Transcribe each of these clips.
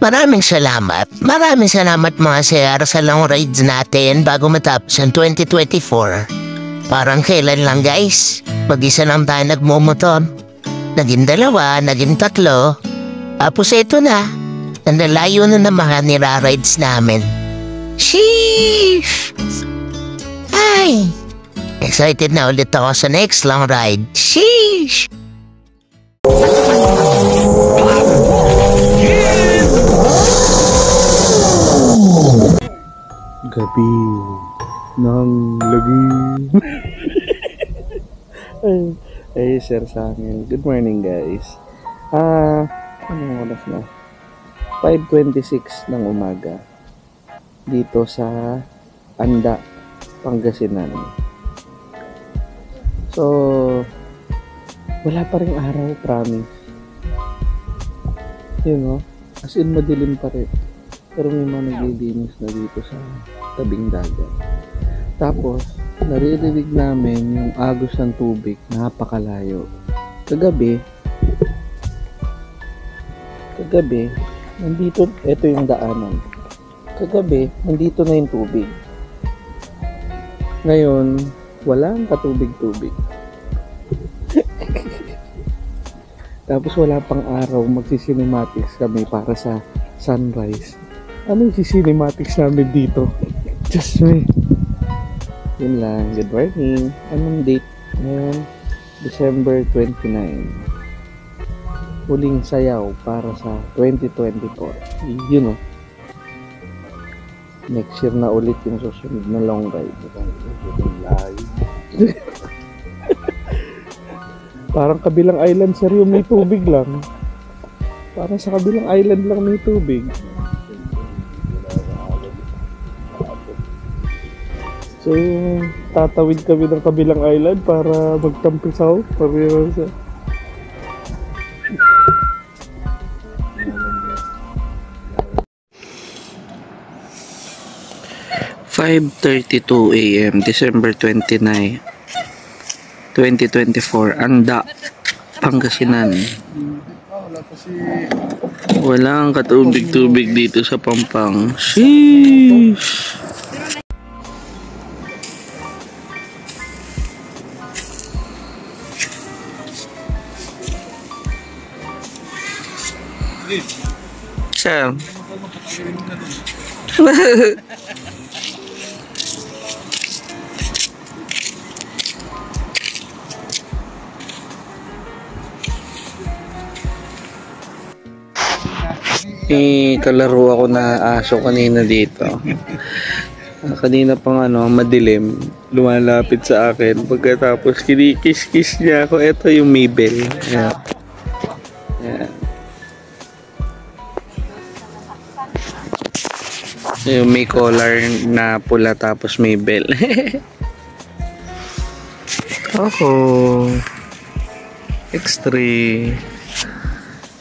Maraming salamat. Maraming salamat mga sir sa long rides natin bago matapos ang 2024. Parang kailan lang guys. Mag-isa lang tayo nagmumotor. Naging 2, naging 3. Tapos ito na. Nandalayo na ng mga nira-rides namin. Sheesh! Ay! Excited na ulit ako sa next long ride. Sheesh! Gabi ng lagim. ay, sir sa akin. Good morning guys. Anong oras na? 5:26 ng umaga. Dito sa Anda, Pangasinan. So, wala pa ring araw, promise. You know, as in madilim pa rin. Pero may mga naglilinis na dito sa tabing dagat. Tapos, naririnig namin yung agos ng tubig, napakalayo. Kagabi, nandito, ito yung daanan. Kagabi, nandito na yung tubig. Ngayon, walang katubig-tubig. Tapos wala pang araw, magsisimatics kami para sa sunrise. Ano yung cinematics namin dito? Just me. Yun lang. Good morning. Anong date ngayon? December 29. Huling sayaw para sa 2024. You know. Next year na ulit yung susunod na long ride. Parang kabilang island sir yung may tubig lang. Parang sa kabilang island lang may tubig. So, tatawid kami ng kabilang island para magtampisaw. Pareho sa 5:32 AM, December 29, 2024, Anda, Pangasinan. Walang katubig-tubig dito sa Pampang. Sheesh! Sir. Kalaro ako na aso kanina dito. Kanina pang madilim, lumalapit sa akin. Pagkatapos kinikis-kis niya ako. Ito yung Mabel. Ayan. Ayan. Yung may collar na pula tapos Mabel. Ako. X3.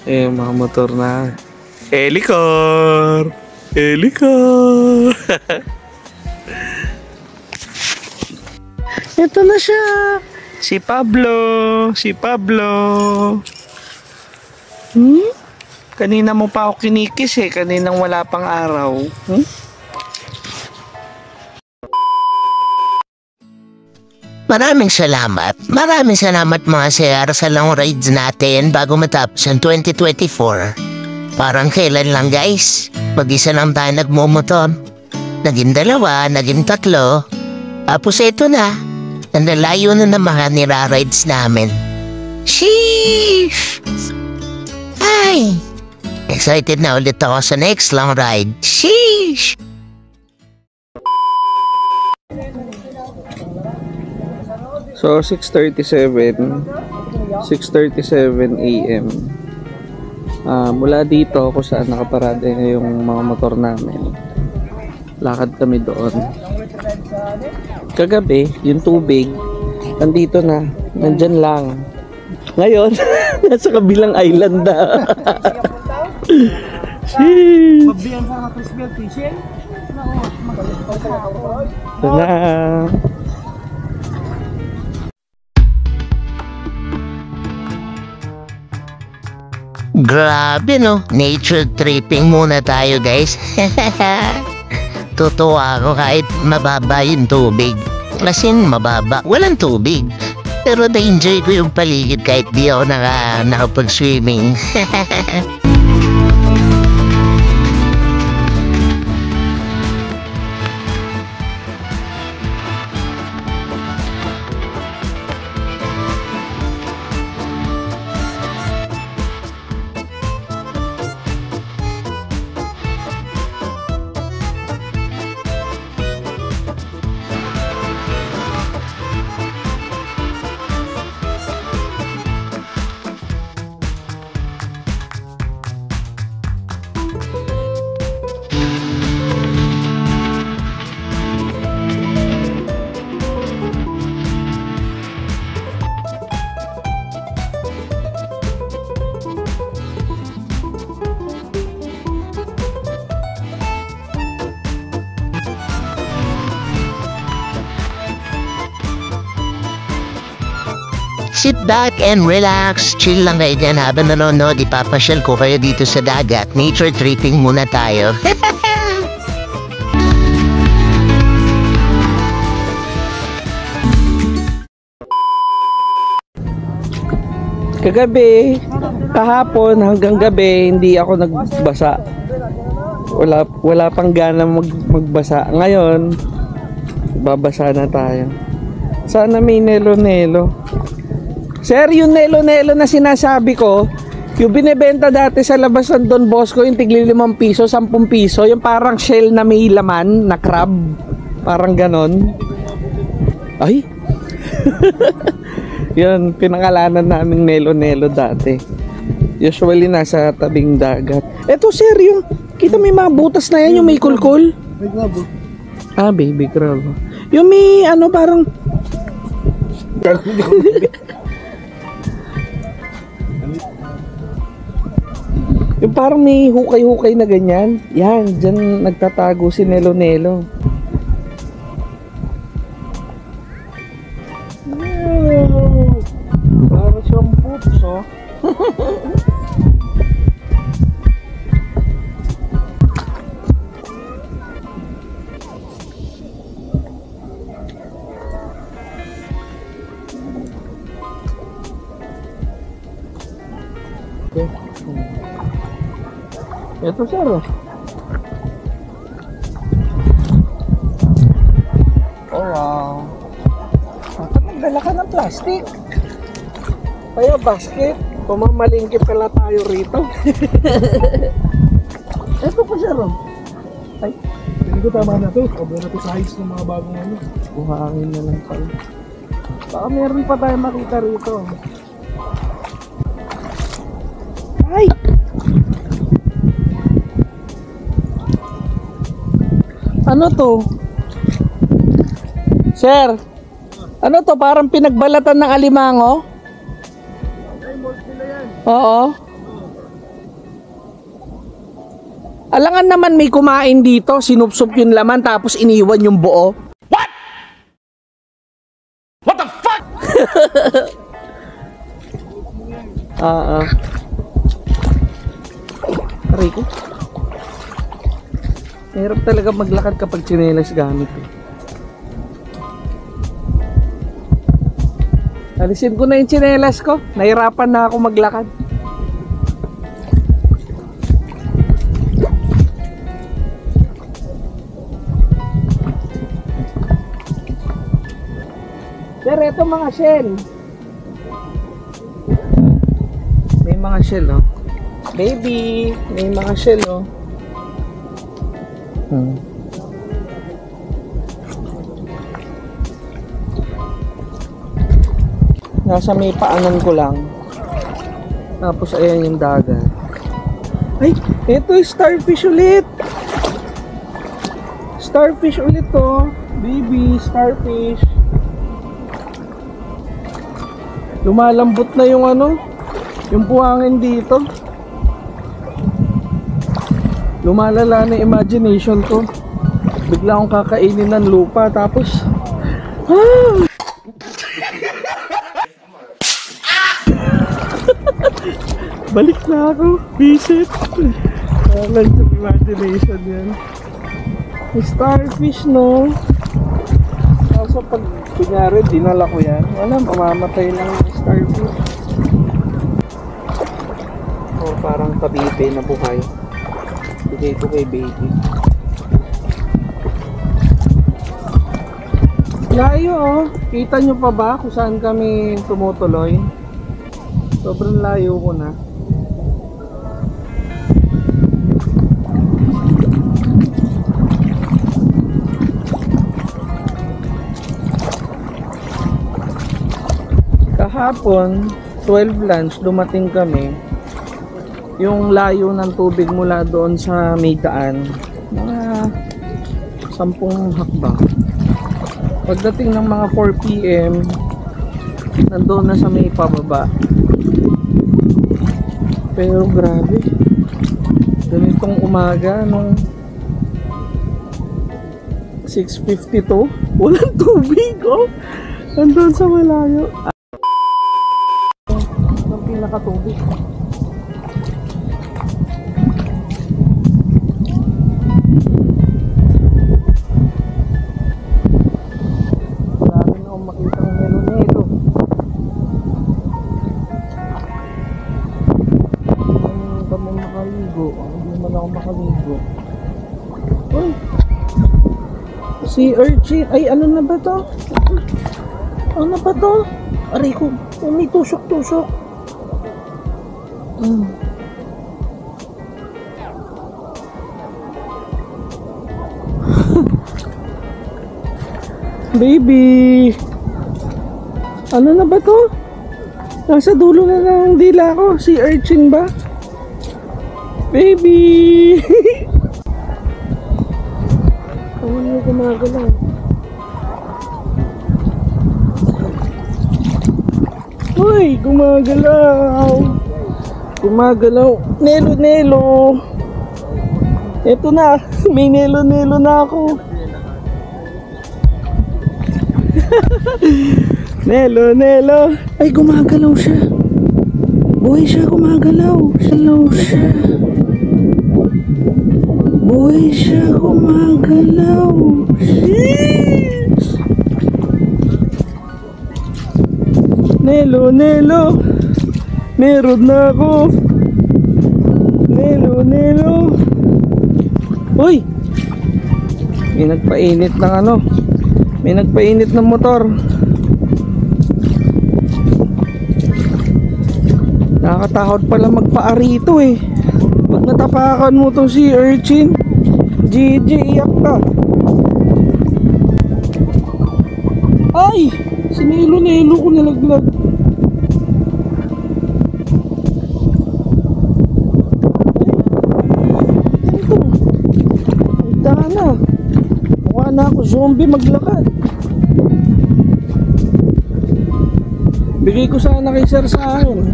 Mga motor na. Helicor! Helicor! Ito na siya! Si Pablo! Si Pablo! Kanina mo pa ako kinikis kaninang wala pang araw. Maraming salamat. Maraming salamat mga sir sa long rides natin bago matapos ang 2024. Parang kailan lang guys. Mag-isa lang tayo nagmumotor. Naging 2, naging 3. Tapos ito na. Nandalayo na ng mga nira-rides namin. Sheesh! Ay! Excited na ulit ako sa next long ride. Sheesh! So 6:37 AM. Mula dito kung saan nakaparada yung mga motor namin, lakad kami doon. Kagabi yung tubig nandito na, nandyan lang. Ngayon nasa kabilang island na. Ito na. Grabe no, nature tripping muna tayo guys. Tutuwa ako kahit mababa yung tubig. Kasi mababa, walang tubig. Pero na-enjoy ko yung paligid kahit di ako nakapag-swimming. Sit back and relax. Chill lang kayo dyan habang nanonood. Ipapasyal ko kayo dito sa dagat. Nature tripping muna tayo. Kagabi, kahapon hanggang gabi, hindi ako nagbasa. Wala pang gana magbasa. Ngayon, babasa na tayo. Sana may nelo-nelo. Sir, yung nelo-nelo na sinasabi ko, yung binebenta dati sa labas ng Don Bosco, yung tigli 5 piso, 10 piso, yung parang shell na may laman, na crab, parang ganon. Ay! Yun, pinangalanan naming nelo-nelo dati. Usually nasa tabing dagat. Eto sir, yung, kita may mga butas na yan, yung may kulkul. May crab. Ah, baby crab. Yung may, ano, parang... Yung parang may hukay-hukay na ganyan. Yan, dyan nagtatago si Nelo-Nelo. Parang siyang pups, oh. Ito sir, oh. Oh wow. Bakit nagdala ka ng plastic? Kaya basket, pumamalingkit pala tayo rito. Ito pa sir, oh. Ay, Hindi ko tama na to. Obo na to size ng mga bagong ano. buhangin na lang pala. Baka meron pa tayo makita rito. Ay! Ano to? Sir, ano to? Parang pinagbalatan ng alimango? Ay, mold nila yan. Oo. Alangan naman may kumain dito, sinupsup yung laman tapos iniwan yung buo. What? What the fuck? Aray ko. Mahirap talaga maglakad kapag tsinelas gamit eh. Alisin ko na yung tsinelas ko. Nahirapan na ako maglakad. Sir, eto mga shell. May mga shell, oh. Baby, may mga shell, oh. Nasa may paanan ko lang. Tapos ayan yung dagat. Ay, eto yung starfish ulit. Starfish ulit to. Baby, starfish. Lumalambot na yung ano, yung buhangin dito. Lumalala na imagination ko. Bigla akong kakainin ng lupa tapos Balik na ako. Visit. Lang sa imagination yan. May starfish, no? Kaso pag kunyari, dinala ko yan. Wala, mamamatay lang yung starfish. Oh, parang kabibe na buhay. Bigay ko kay baby. Layo, oh. Kita nyo pa ba kung saan kami tumutuloy? Sobrang layo ko na. Kahapon, 12 lunch, dumating kami. Yung layo ng tubig mula doon sa may daan, mga 10 hakbang. Pagdating ng mga 4 PM, nandoon na sa may pababa. Pero grabe, ganitong umaga nung 6:52, walang tubig, oh. Nandun sa malayo. Ang pinakatubig. Grabe na akong makita ng melo-nelo. Hindi kami makaligo. Hindi man ako makaligo. Uy! Si urchin. Ay, ano na ba to? Ano ba to? Aray ko. May tusok-tusok. Baby! Ano na ba to? Nasa dulo na ng dila ko. Si urchin ba? Baby! Ano gumagalaw? Uy! Gumagalaw! Gumagalaw! Nelo-nelo! Eto na! May nelo-nelo na ako! Nelo-nelo! Ay! Gumagalaw siya! Buhay siya! Gumagalaw! Gumagalaw siya! Buhay siya! Gumagalaw! Sheesh! Nelo-nelo! Meron na ako! Nelo-nelo! Uy! May nagpainit ng ano? May nagpainit ng motor. Nakakatakot pala magpaarito eh. Pag natapakan mo to si urchin, GG, iyak ka. Ay! Sinilo-nilo ko nalaglag. Ito. Ito na. Mukha na ako zombie maglakad. Bigay ko sana kay sir sa akin.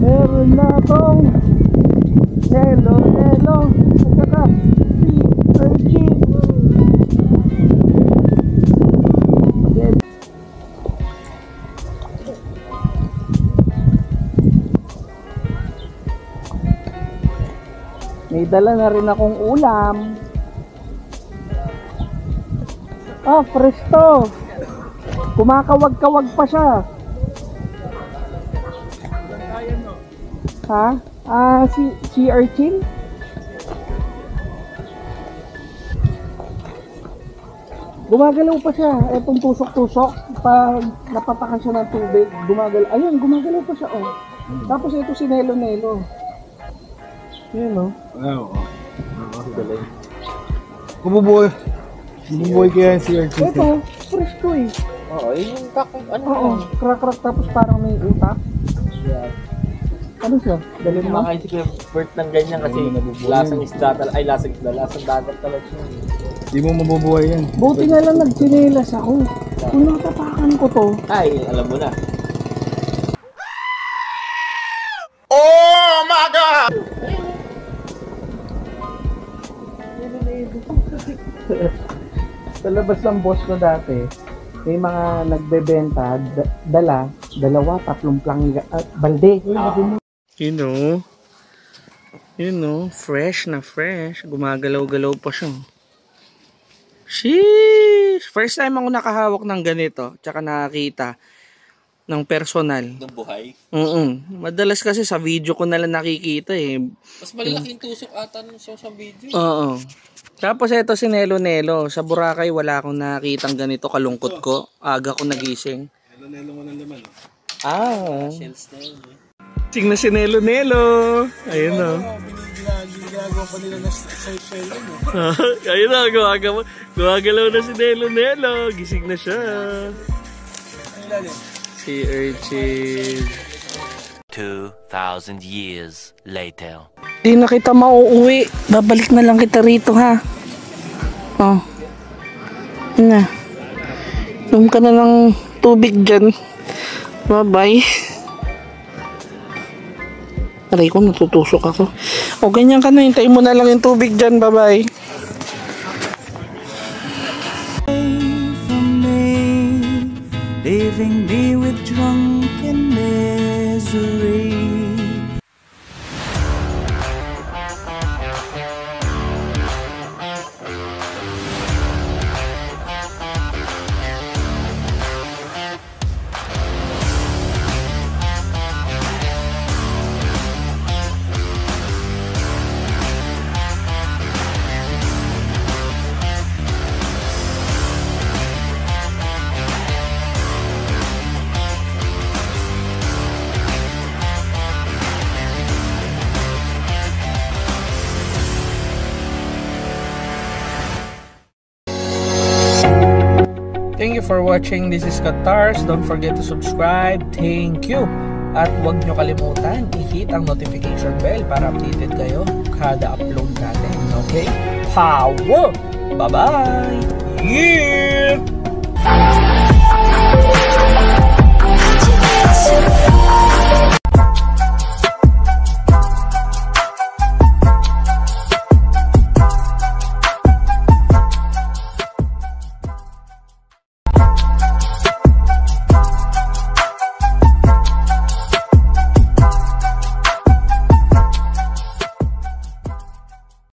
Meron na akong nelo-nelo. Ito ka. Si urchin. May dala na rin akong ulam. Ah, fresh to. Kumakawag-kawag pa siya. Ha? Ah, si urchin? Gumagalaw pa siya. Etong tusok-tusok. Pag napatakan siya ng tubig, gumagalaw. Ayun, gumagalaw pa siya, oh. Tapos ito si nelo-nelo. Yun, oh. Oo. Galing. Kumubuhay. Kumubuhay kaya si urchin. Ito, fresh to eh. Oo, yun yung ano. Oo, crack-crack tapos parang may utak. Yeah. Ano siya? Dalhin mo? Kumakain si Kuya Bert ng ganyan kasi lasang isda, ay lasang isda, lasang dagat talaga siya. Di mo mabubuhay yan. Buti na lang nagsinelas ako. Kung natapakan ko to, Ay, alam mo na. sa labas ng boss ko dati, may mga nagbebenta, dala, Dalawa, tatlong balde. You know, fresh na fresh. Gumagalaw-galaw pa siya. Sheesh! First time ako nakahawak ng ganito, tsaka nakakita ng personal. Ng buhay. Madalas kasi sa video ko na lang nakikita eh. Mas malalaking tusok ata nung sa video. Oo. Tapos ito si Nelo. Sa Boracay wala akong nakitang ganito kalungkot ko. Aga ko nagising. Nelo mo ng laman. Shells na yun eh. Gising na si Nelo. Ayun o. Ginagawa pa nila na shell yun Ayun na, gumagalaw na si Nelo. Gising na siya. Si Urchin. 2,000 years later. Di na kita mauuwi. Babalik na lang kita rito ha. Oh. Na. Inom ka na ng tubig dyan. Bye-bye. Aray ko, natutusok ako. O ganyan ka na. Hintayin mo na lang yung tubig dyan. Bye-bye. Leaving me with drunken misery. Thank you for watching. This is Katars. Don't forget to subscribe. Thank you. At huwag nyo kalimutan i-hit ang notification bell para updated kayo kada upload natin. Okay? Power! Bye-bye! Yeah!